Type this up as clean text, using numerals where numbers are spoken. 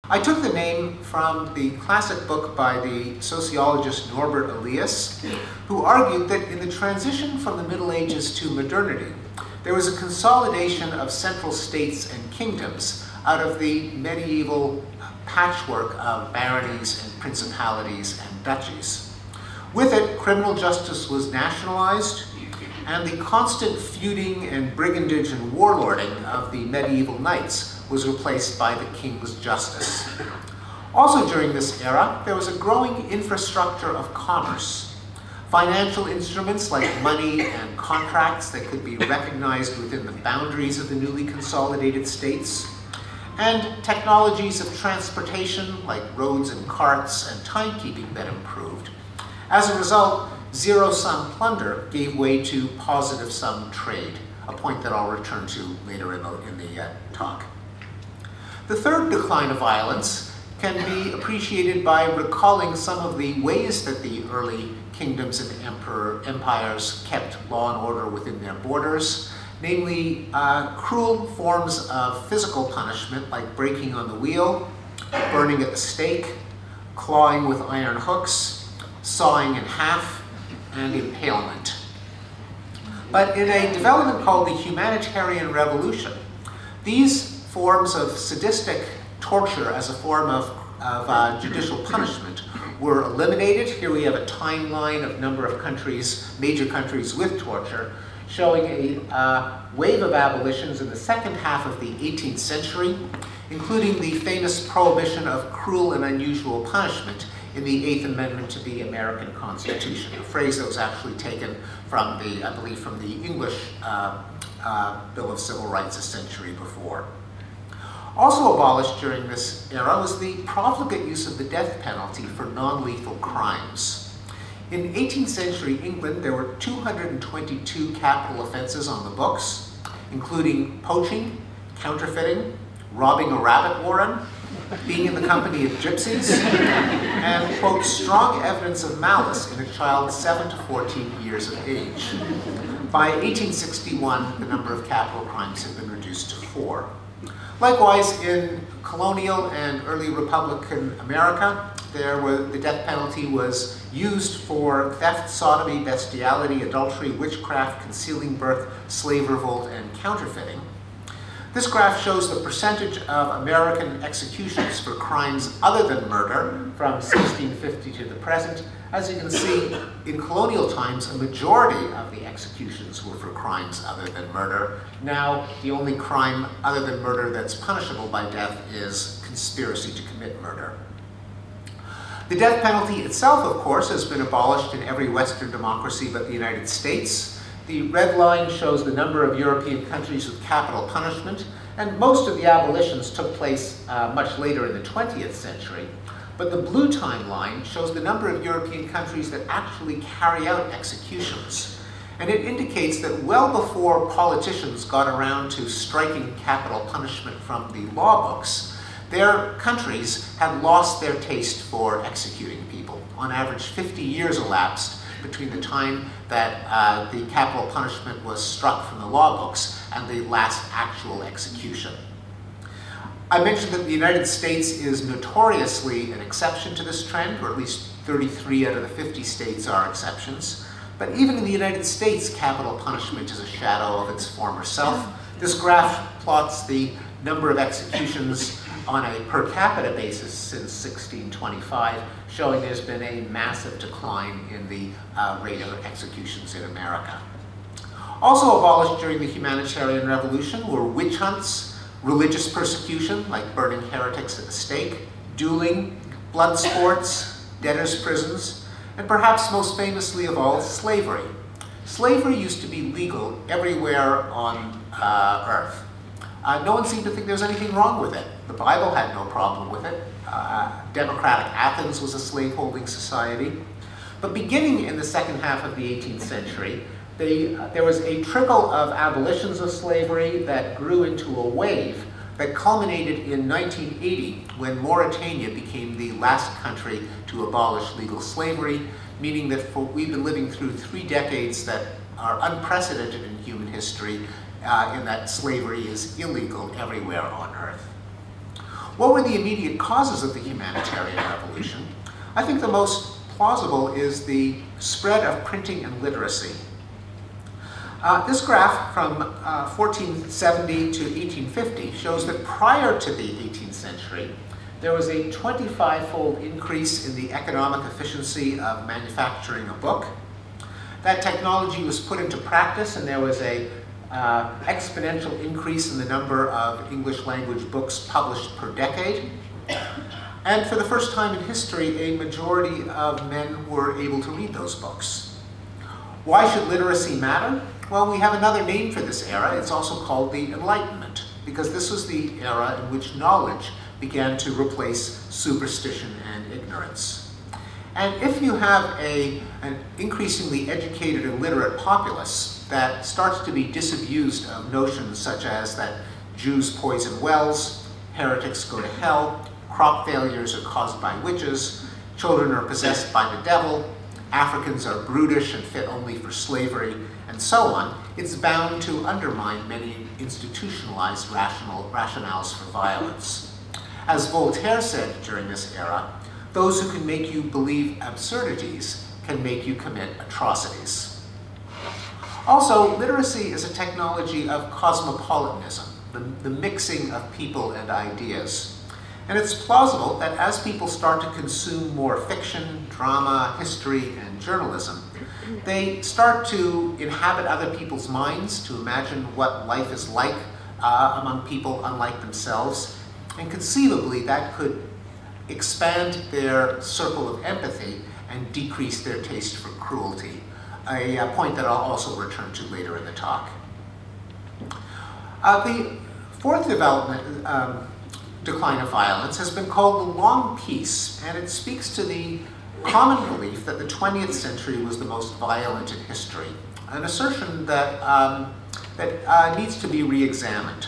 I took the name from the classic book by the sociologist Norbert Elias, who argued that in the transition from the Middle Ages to modernity, there was a consolidation of central states and kingdoms out of the medieval patchwork of baronies and principalities and duchies. With it, criminal justice was nationalized, and the constant feuding and brigandage and warlording of the medieval knights was replaced by the king's justice. Also during this era, there was a growing infrastructure of commerce. Financial instruments like money and contracts that could be recognized within the boundaries of the newly consolidated states, and technologies of transportation like roads and carts and timekeeping that improved. As a result, zero-sum plunder gave way to positive-sum trade, a point that I'll return to later in the talk. The third decline of violence can be appreciated by recalling some of the ways that the early kingdoms and empires kept law and order within their borders, namely cruel forms of physical punishment like breaking on the wheel, burning at the stake, clawing with iron hooks, sawing in half, and impalement. But in a development called the Humanitarian Revolution, these forms of sadistic torture as a form of judicial punishment were eliminated. Here we have a timeline of number of countries, major countries with torture, showing a wave of abolitions in the second half of the 18th century, including the famous prohibition of cruel and unusual punishment in the Eighth Amendment to the American Constitution, a phrase that was actually taken from the, I believe, from the English Bill of Civil Rights a century before. Also abolished during this era was the profligate use of the death penalty for non-lethal crimes. In 18th century England, there were 222 capital offenses on the books, including poaching, counterfeiting, robbing a rabbit warren, being in the company of gypsies, and, quote, strong evidence of malice in a child 7 to 14 years of age. By 1861, the number of capital crimes had been reduced to 4. Likewise, in colonial and early Republican America, the death penalty was used for theft, sodomy, bestiality, adultery, witchcraft, concealing birth, slave revolt, and counterfeiting. This graph shows the percentage of American executions for crimes other than murder from 1650 to the present. As you can see, in colonial times, a majority of the executions were for crimes other than murder. Now, the only crime other than murder that's punishable by death is conspiracy to commit murder. The death penalty itself, of course, has been abolished in every Western democracy but the United States. The red line shows the number of European countries with capital punishment, and most of the abolitions took place much later in the 20th century. But the blue timeline shows the number of European countries that actually carry out executions. And it indicates that well before politicians got around to striking capital punishment from the law books, their countries had lost their taste for executing people. On average, 50 years elapsed between the time that the capital punishment was struck from the law books and the last actual execution. I mentioned that the United States is notoriously an exception to this trend, or at least 33 out of the 50 states are exceptions. But even in the United States, capital punishment is a shadow of its former self. This graph plots the number of executions on a per capita basis since 1625, showing there's been a massive decline in the rate of executions in America. Also abolished during the Humanitarian Revolution were witch hunts, religious persecution, like burning heretics at the stake, dueling, blood sports, debtors' prisons, and perhaps most famously of all, slavery. Slavery used to be legal everywhere on Earth. No one seemed to think there was anything wrong with it. The Bible had no problem with it. Democratic Athens was a slaveholding society. But beginning in the second half of the 18th century, there was a trickle of abolitions of slavery that grew into a wave that culminated in 1980 when Mauritania became the last country to abolish legal slavery, meaning that we've been living through 3 decades that are unprecedented in human history in that slavery is illegal everywhere on Earth. What were the immediate causes of the humanitarian revolution? I think the most plausible is the spread of printing and literacy. This graph from 1470 to 1850 shows that prior to the 18th century, there was a 25-fold increase in the economic efficiency of manufacturing a book. That technology was put into practice, and there was a exponential increase in the number of English language books published per decade. And for the first time in history, a majority of men were able to read those books. Why should literacy matter? Well, we have another name for this era. It's also called the Enlightenment, because this was the era in which knowledge began to replace superstition and ignorance. And if you have an increasingly educated and literate populace that starts to be disabused of notions such as that Jews poison wells, heretics go to hell, crop failures are caused by witches, children are possessed by the devil, Africans are brutish and fit only for slavery, and so on, it's bound to undermine many institutionalized rationales for violence. As Voltaire said during this era, those who can make you believe absurdities can make you commit atrocities. Also, literacy is a technology of cosmopolitanism, the mixing of people and ideas. And it's plausible that as people start to consume more fiction, drama, history, and journalism, they start to inhabit other people's minds, to imagine what life is like among people unlike themselves. And conceivably, that could expand their circle of empathy and decrease their taste for cruelty, a point that I'll also return to later in the talk. The fourth decline of violence has been called the Long Peace, and it speaks to the common belief that the 20th century was the most violent in history, an assertion that, needs to be re-examined.